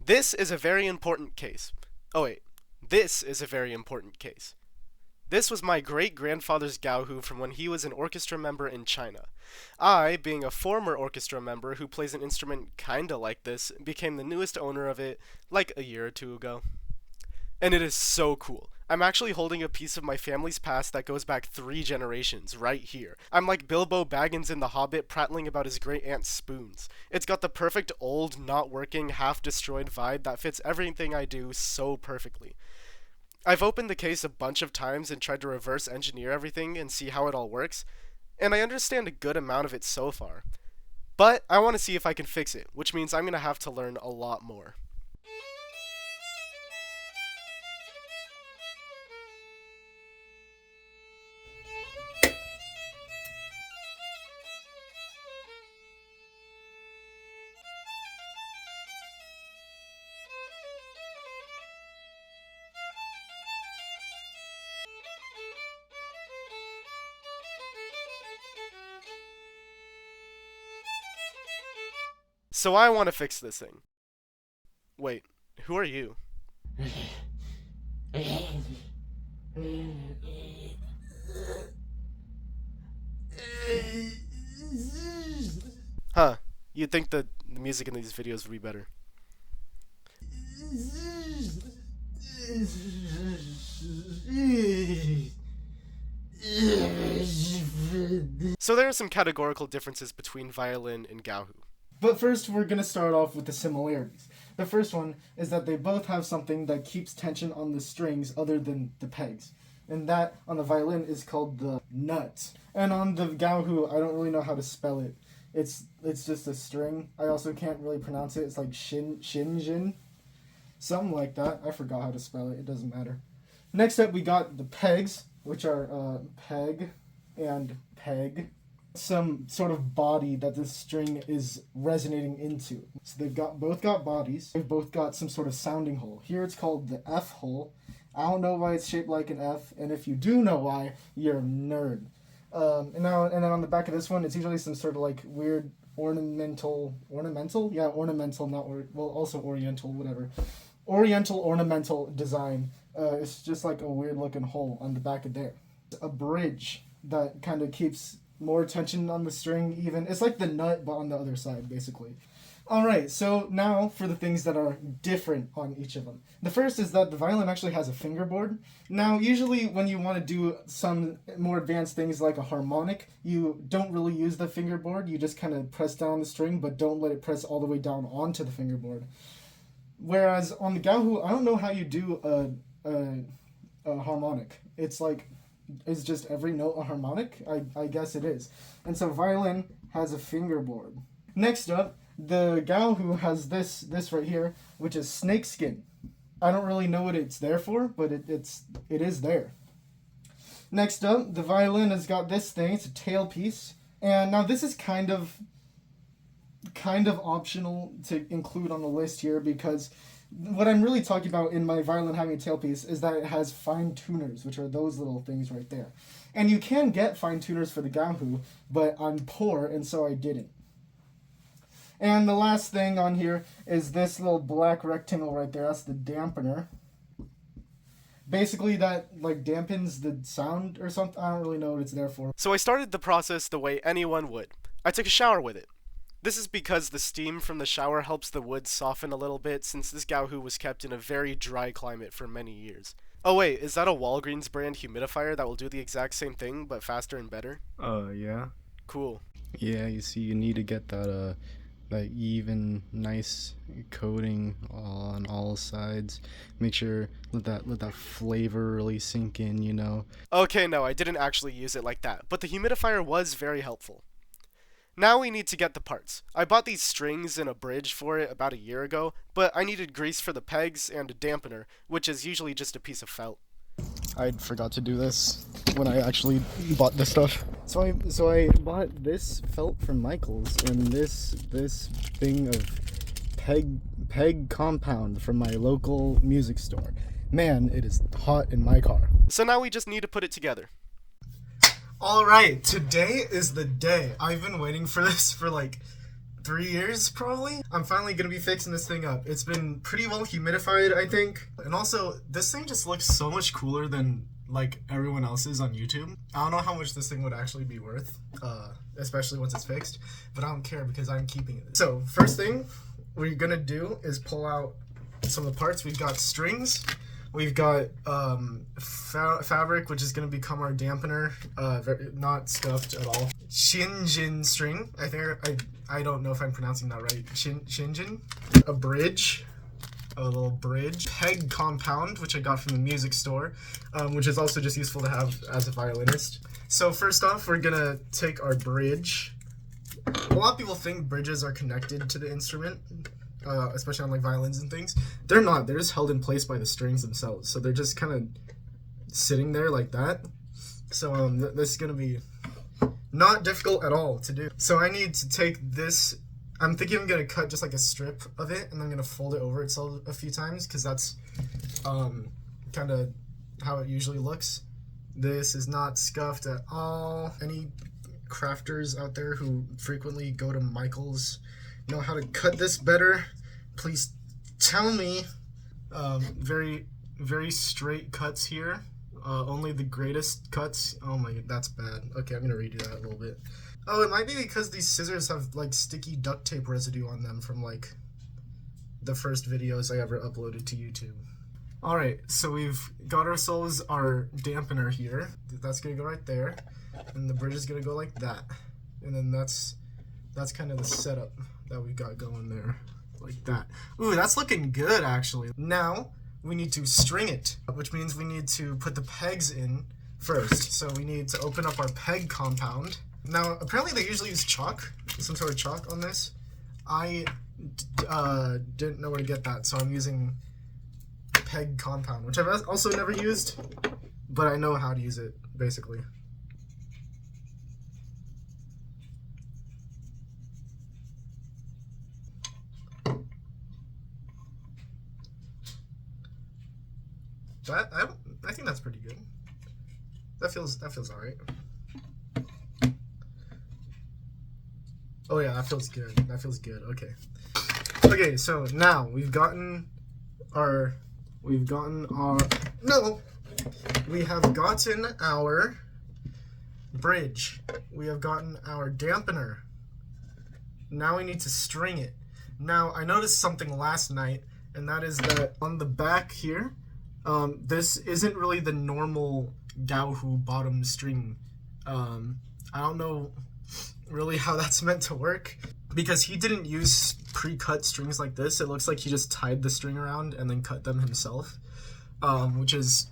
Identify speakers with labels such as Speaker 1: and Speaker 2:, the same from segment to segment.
Speaker 1: This is a very important case. Oh wait, this is a very important case. This was my great-grandfather's gaohu from when he was an orchestra member in China. I, being a former orchestra member who plays an instrument kinda like this, became the newest owner of it like a year or two ago. And it is so cool. I'm actually holding a piece of my family's past that goes back 3 generations right here. I'm like Bilbo Baggins in The Hobbit prattling about his great aunt's spoons. It's got the perfect old, not working, half destroyed vibe that fits everything I do so perfectly. I've opened the case a bunch of times and tried to reverse engineer everything and see how it all works, and I understand a good amount of it so far. But I want to see if I can fix it, which means I'm going to have to learn a lot more. So I want to fix this thing. Wait, who are you? Huh, you'd think that the music in these videos would be better. So there are some categorical differences between violin and gaohu.
Speaker 2: But first, we're going to start off with the similarities. The first one is that they both have something that keeps tension on the strings other than the pegs. And that, on the violin, is called the nut. And on the gaohu, I don't really know how to spell it. It's just a string. I also can't really pronounce it. It's like shinjin. Something like that. I forgot how to spell it. It doesn't matter. Next up, we got the pegs, which are peg and peg. Some sort of body that this string is resonating into. So they've both got bodies. They've both got some sort of sounding hole. Here it's called the F hole. I don't know why it's shaped like an F, and if you do know why, you're a nerd. And then on the back of this one, it's usually some sort of like weird ornamental, also oriental, whatever. Oriental ornamental design. It's just like a weird looking hole on the back of there. A bridge that kind of keeps more tension on the string even. It's like the nut, but on the other side, basically. Alright, so now for the things that are different on each of them. The first is that the violin actually has a fingerboard. Now, usually when you want to do some more advanced things like a harmonic, you don't really use the fingerboard. You just kind of press down the string, but don't let it press all the way down onto the fingerboard. Whereas on the gaohu, I don't know how you do a harmonic. It's like, is just every note a harmonic? I guess it is. And so violin has a fingerboard. Next up, the gaohu has this right here, which is snakeskin. I don't really know what it's there for, but it is there. Next up, the violin has got this thing. It's a tailpiece. And now this is kind of optional to include on the list here, because what I'm really talking about in my violin having a tailpiece is that it has fine tuners, which are those little things right there. And you can get fine tuners for the gaohu, but I'm poor, and so I didn't. And the last thing on here is this little black rectangle right there. That's the dampener. Basically, that like dampens the sound or something. I don't really know what it's there for.
Speaker 1: So I started the process the way anyone would. I took a shower with it. This is because the steam from the shower helps the wood soften a little bit, since this gaohu was kept in a very dry climate for many years. Oh wait, is that a Walgreens brand humidifier that will do the exact same thing, but faster and better?
Speaker 3: Yeah.
Speaker 1: Cool.
Speaker 3: Yeah, you see, you need to get that even, nice coating on all sides. Make sure, let that flavor really sink in, you know.
Speaker 1: Okay, no, I didn't actually use it like that, but the humidifier was very helpful. Now we need to get the parts. I bought these strings and a bridge for it about a year ago, but I needed grease for the pegs and a dampener, which is usually just a piece of felt.
Speaker 2: I forgot to do this when I actually bought this stuff. So I bought this felt from Michael's and this thing of peg compound from my local music store. Man, it is hot in my car.
Speaker 1: So now we just need to put it together.
Speaker 2: Alright, today is the day. I've been waiting for this for like 3 years probably. I'm finally gonna be fixing this thing up. It's been pretty well humidified, I think. And also, this thing just looks so much cooler than like everyone else's on YouTube. I don't know how much this thing would actually be worth, especially once it's fixed, but I don't care because I'm keeping it. So first thing we're gonna do is pull out some of the parts. We've got strings. We've got fabric, which is going to become our dampener, not scuffed at all. Shinjin string, I don't know if I'm pronouncing that right. Shinjin. A bridge, a little bridge. Peg compound, which I got from the music store, which is also just useful to have as a violinist. So first off, we're going to take our bridge. A lot of people think bridges are connected to the instrument. Especially on like violins and things. They're not. They're just held in place by the strings themselves. So they're just kind of sitting there like that. So this is going to be not difficult at all to do. So I need to take this. I'm thinking I'm going to cut just like a strip of it, and I'm going to fold it over itself a few times because that's kind of how it usually looks. This is not scuffed at all. Any crafters out there who frequently go to Michael's know how to cut this better, please tell me. Very, very straight cuts here. Only the greatest cuts. Oh my, that's bad. Okay, I'm gonna redo that a little bit. Oh, it might be because these scissors have like sticky duct tape residue on them from like the first videos I ever uploaded to YouTube. Alright, so we've got ourselves our dampener here. That's gonna go right there. And the bridge is gonna go like that. And then that's kind of the setup that we got going there, like that. Ooh, that's looking good actually. Now we need to string it, which means we need to put the pegs in first. So we need to open up our peg compound. Now apparently they usually use chalk, some sort of chalk on this. I didn't know where to get that, so I'm using peg compound, which I've also never used, but I know how to use it basically. I think that's pretty good. That feels alright. Oh yeah, that feels good. That feels good. Okay. Okay, so now we have gotten our bridge. We have gotten our dampener. Now we need to string it. Now I noticed something last night, and that is that on the back here, this isn't really the normal gaohu bottom string. I don't know really how that's meant to work, because he didn't use pre-cut strings like this. It looks like he just tied the string around and then cut them himself, which is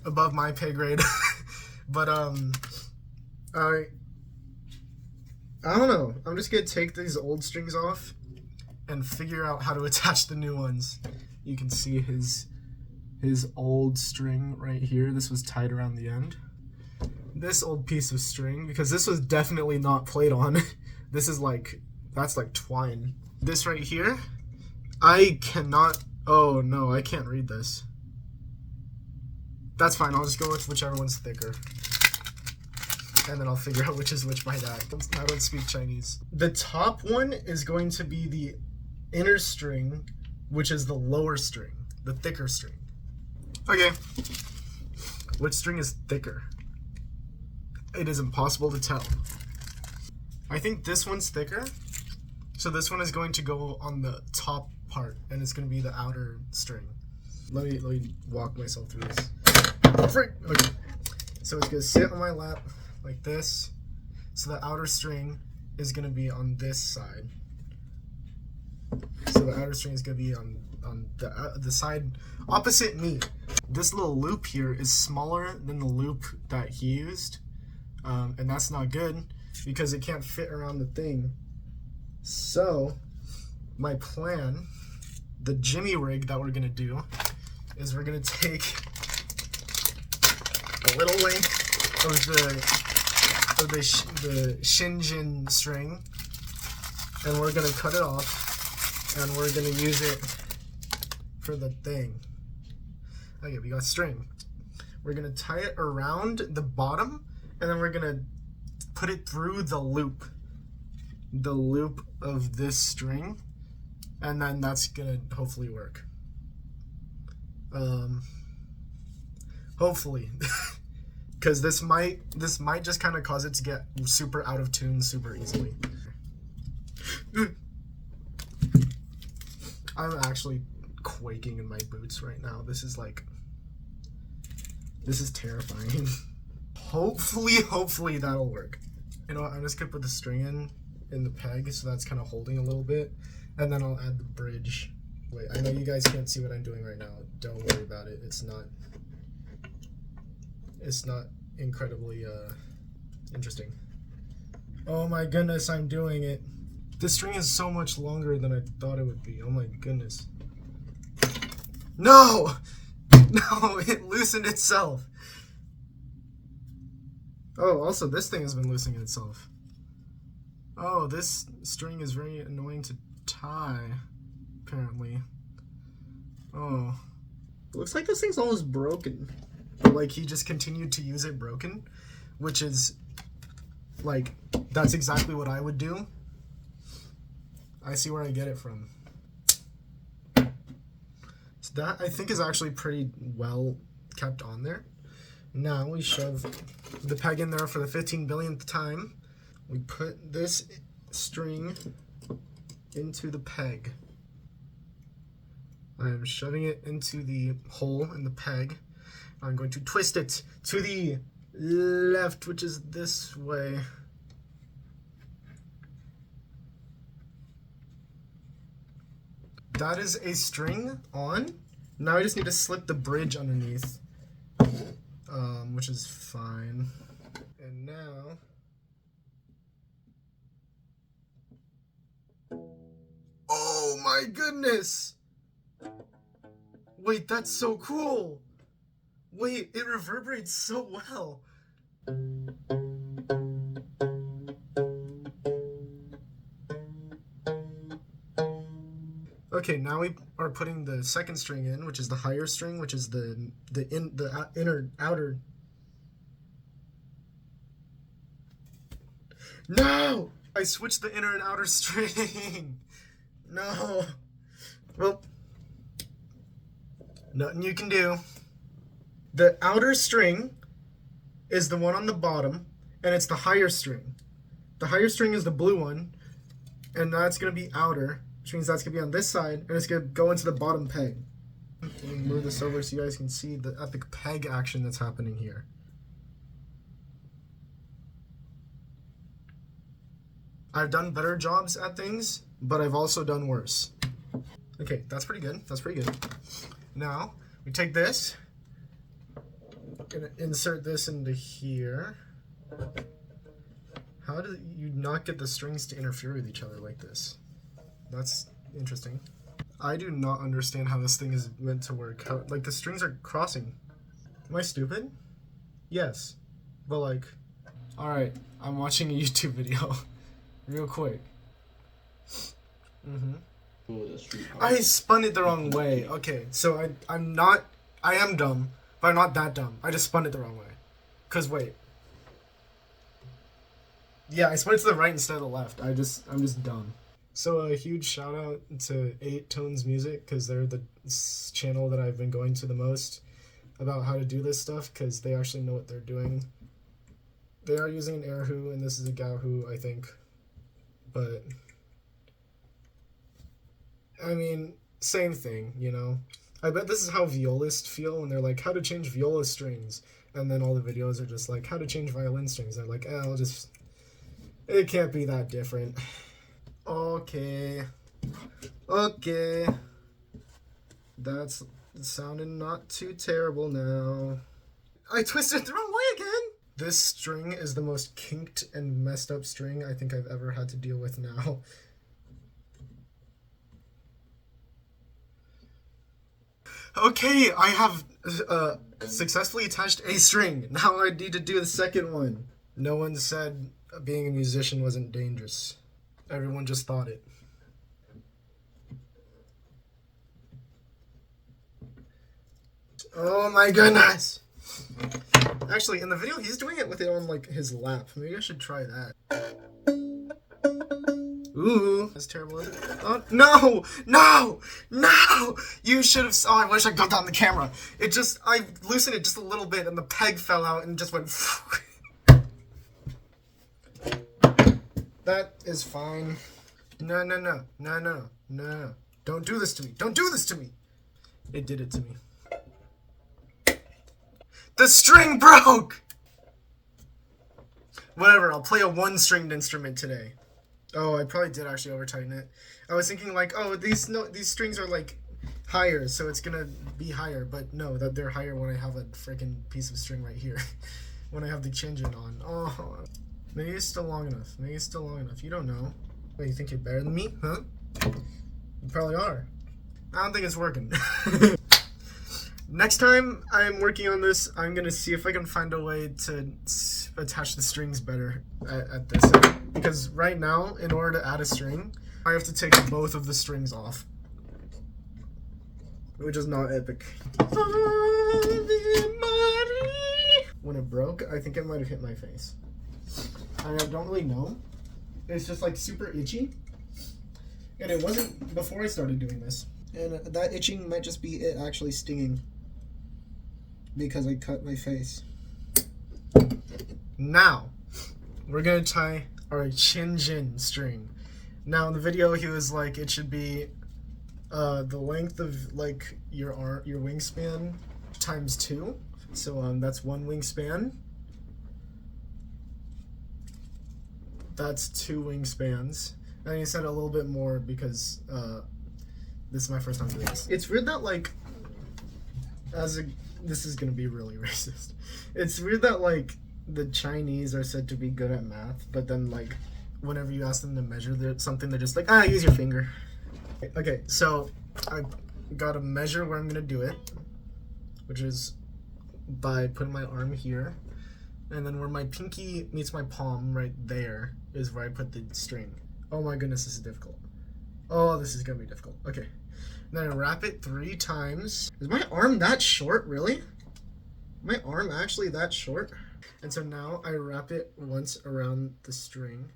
Speaker 2: above my pay grade. But I don't know. I'm just gonna take these old strings off and figure out how to attach the new ones. You can see his old string right here. This was tied around the end. This old piece of string, because this was definitely not played on. This is like, that's like twine. This right here, I cannot, oh no, I can't read this. That's fine, I'll just go with whichever one's thicker. And then I'll figure out which is which by that. I don't speak Chinese. The top one is going to be the inner string, which is the lower string, the thicker string. Okay, which string is thicker? It is impossible to tell. I think this one's thicker, so this one is going to go on the top part, and it's going to be the outer string. Let me walk myself through this. Okay, so it's going to sit on my lap like this, so the outer string is going to be on this side. So the outer string is going to be on the side opposite me. This little loop here is smaller than the loop that he used, and that's not good because it can't fit around the thing. So my plan, the Jimmy rig that we're gonna do, is we're gonna take a little length of the Shinjin string, and we're gonna cut it off, and we're gonna use it for the thing. Okay, we got string. We're gonna tie it around the bottom, and then we're gonna put it through the loop. the loop of this string, and then that's gonna hopefully work. Hopefully. Because this might just kind of cause it to get super out of tune super easily. I'm actually quaking in my boots right now. This is terrifying. Hopefully that'll work. You know what, I'm just gonna put the string in the peg, so that's kind of holding a little bit, and then I'll add the bridge. Wait, I know you guys can't see what I'm doing right now. Don't worry about it. It's not incredibly interesting. Oh my goodness, I'm doing it. This string is so much longer than I thought it would be. Oh my goodness. No! No, it loosened itself. Oh, also this thing has been loosening itself. Oh, this string is very annoying to tie, apparently. Oh. It looks like this thing's almost broken. Like, he just continued to use it broken, which is, like, that's exactly what I would do. I see where I get it from. So that, I think, is actually pretty well kept on there. Now we shove the peg in there for the 15 billionth time. We put this string into the peg. I'm shoving it into the hole in the peg. I'm going to twist it to the left, which is this way. That is a string on. Now I just need to slip the bridge underneath, which is fine. And now, oh my goodness! Wait, that's so cool! Wait, it reverberates so well! Okay, now we are putting the second string in, which is the higher string, which is the outer. No! I switched the inner and outer string. No. Well, nothing you can do. The outer string is the one on the bottom, and it's the higher string. The higher string is the blue one, and that's gonna be outer, which means that's gonna be on this side, and it's gonna go into the bottom peg. Let me move this over so you guys can see the epic peg action that's happening here. I've done better jobs at things, but I've also done worse. Okay, that's pretty good. That's pretty good. Now, we take this, gonna insert this into here. How do you not get the strings to interfere with each other like this? That's interesting. I do not understand how this thing is meant to work. How, like, the strings are crossing. Am I stupid? Yes. But, like, alright, I'm watching a YouTube video. Real quick. I spun it the wrong way. Okay, so I am dumb, but I'm not that dumb. I just spun it the wrong way. Cause wait. Yeah, I spun it to the right instead of the left. I'm just dumb. So a huge shout out to 8 Tones Music, because they're the channel that I've been going to the most about how to do this stuff, because they actually know what they're doing. They are using an erhu, and this is a gaohu, I think. But, I mean, same thing, you know? I bet this is how violists feel when they're like, how to change viola strings. And then all the videos are just like, how to change violin strings. They're like, it can't be that different. Okay. Okay. That's sounding not too terrible now. I twisted it the wrong way again! This string is the most kinked and messed up string I think I've ever had to deal with now. Okay, I have successfully attached a string. Now I need to do the second one. No one said being a musician wasn't dangerous. Everyone just thought it. Oh my goodness! Actually, in the video, he's doing it with it on, like, his lap. Maybe I should try that. Ooh, that's terrible, isn't it? Oh, no! No! No! You should have saw. I wish I got that on the camera. I loosened it just a little bit and the peg fell out and just went. That is fine. No, no, no. No, no. No. Don't do this to me. Don't do this to me. It did it to me. The string broke! Whatever, I'll play a one-stringed instrument today. Oh, I probably did actually over-tighten it. I was thinking like, oh, these strings are like higher, so it's gonna be higher. But no, that they're higher when I have a freaking piece of string right here. When I have the change it on. Oh, maybe it's still long enough. Maybe it's still long enough. You don't know. What, you think you're better than me? Huh? You probably are. I don't think it's working. Next time I'm working on this, I'm gonna see if I can find a way to attach the strings better at this end. Because right now, in order to add a string, I have to take both of the strings off. Which is not epic. When it broke, I think it might have hit my face. I don't really know. It's just like super itchy. And it wasn't before I started doing this. And that itching might just be it actually stinging. Because I cut my face. Now, we're gonna tie our chin-jin string. Now in the video he was like it should be the length of like your wingspan times 2. So that's 1 wingspan. That's 2 wingspans. And he said a little bit more because this is my first time doing this. It's weird that like this is gonna be really racist. It's weird that like the Chinese are said to be good at math, but then like whenever you ask them to measure something, they're just like, use your finger. Okay, so I gotta measure where I'm gonna do it, which is by putting my arm here, and then where my pinky meets my palm right there is where I put the string. Oh my goodness, this is difficult. Oh, this is gonna be difficult. Okay. Then I wrap it 3 times. Is my arm that short, really? My arm actually that short? And so now I wrap it once around the string.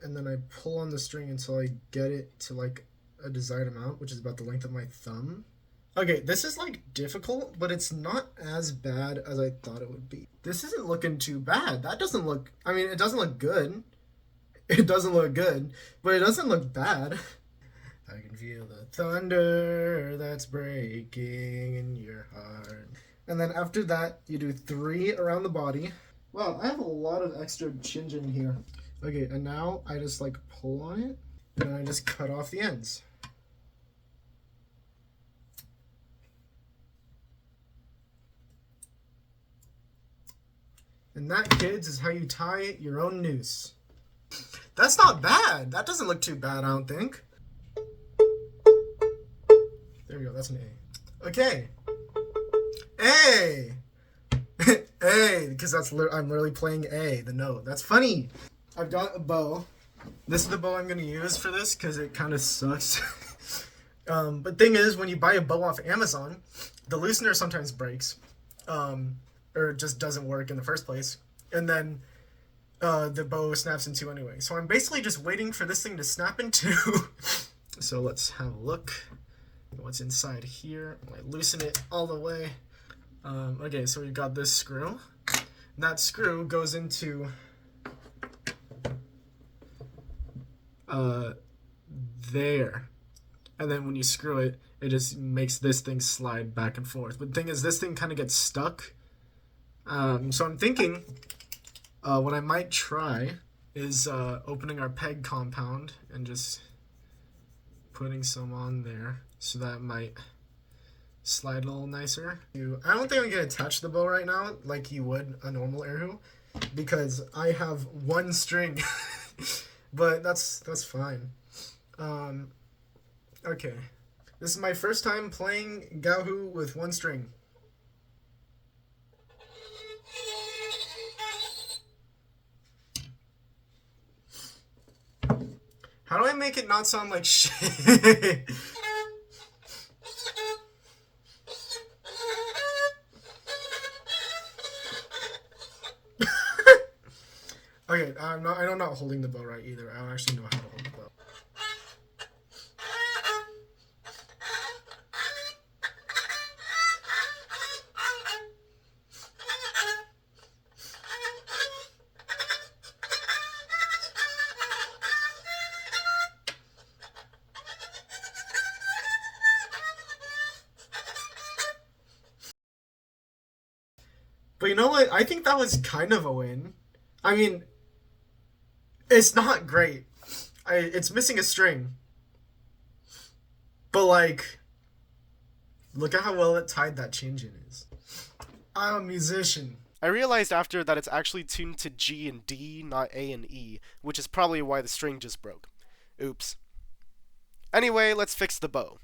Speaker 2: And then I pull on the string until I get it to like a desired amount, which is about the length of my thumb. Okay, this is like difficult, but it's not as bad as I thought it would be. This isn't looking too bad. That doesn't look, I mean, it doesn't look good. It doesn't look good, but it doesn't look bad. I can feel the thunder that's breaking in your heart. And then after that, you do 3 around the body. Wow, I have a lot of extra chin-jin here. Okay, and now I just like pull on it, and I just cut off the ends. And that, kids, is how you tie your own noose. That's not bad. That doesn't look too bad, I don't think. There we go, that's an A. Okay. A! A, because I'm literally playing A, the note. That's funny. I've got a bow. This is the bow I'm going to use for this, because it kind of sucks. But thing is, when you buy a bow off Amazon, the loosener sometimes breaks. Or just doesn't work in the first place. And then the bow snaps in 2 anyway. So I'm basically just waiting for this thing to snap in 2. So let's have a look. What's inside here? I loosen it all the way. Okay, so we've got this screw. That screw goes into there. And then when you screw it, it just makes this thing slide back and forth. But the thing is, this thing kind of gets stuck. So I'm thinking what I might try is opening our peg compound and just putting some on there. So that might slide a little nicer. I don't think I'm going to attach the bow right now like you would a normal erhu, because I have 1 string. But that's fine. Okay. This is my first time playing gaohu with 1 string. How do I make it not sound like shit? Okay, I'm not holding the bow right either. I don't actually know how to hold the bow. But you know what? I think that was kind of a win. I mean, it's not great. It's missing a string. But like, look at how well it tied that change in is. I'm a musician.
Speaker 1: I realized after that it's actually tuned to G and D, not A and E, which is probably why the string just broke. Oops. Anyway, let's fix the bow.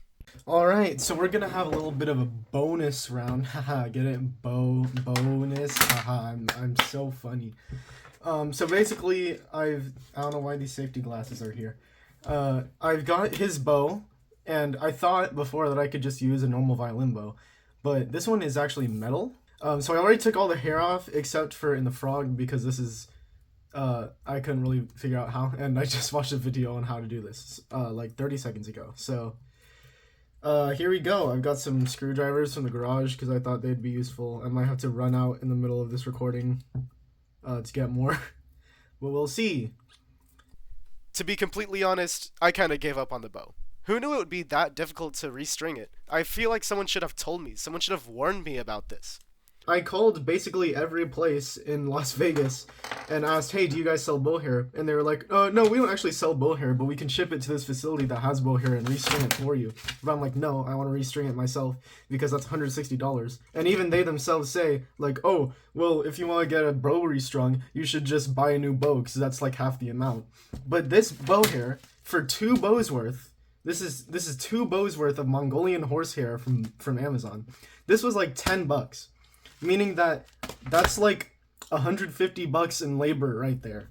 Speaker 3: Alright, so we're gonna have a little bit of a bonus round. Haha, get it? Bonus. Haha, I'm so funny. So basically, I don't know why these safety glasses are here. I've got his bow, and I thought before that I could just use a normal violin bow, but this one is actually metal. So I already took all the hair off except for in the frog because this is, I couldn't really figure out how, and I just watched a video on how to do this, like 30 seconds ago. So, here we go. I've got some screwdrivers from the garage because I thought they'd be useful. I might have to run out in the middle of this recording, to get more, but we'll see.
Speaker 1: To be completely honest, I kinda gave up on the bow. Who knew it would be that difficult to restring it? I feel like someone should have told me. Someone should have warned me about this.
Speaker 3: I called basically every place in Las Vegas and asked, hey, do you guys sell bow hair? And they were like, no, we don't actually sell bow hair, but we can ship it to this facility that has bow hair and restring it for you. But I'm like, no, I want to restring it myself because that's $160. And even they themselves say, like, oh, well, if you want to get a bow restrung, you should just buy a new bow because that's like half the amount. But this bow hair, for 2 bows worth, this is 2 bows worth of Mongolian horsehair from Amazon. This was like $10. Meaning that that's like $150 in labor right there.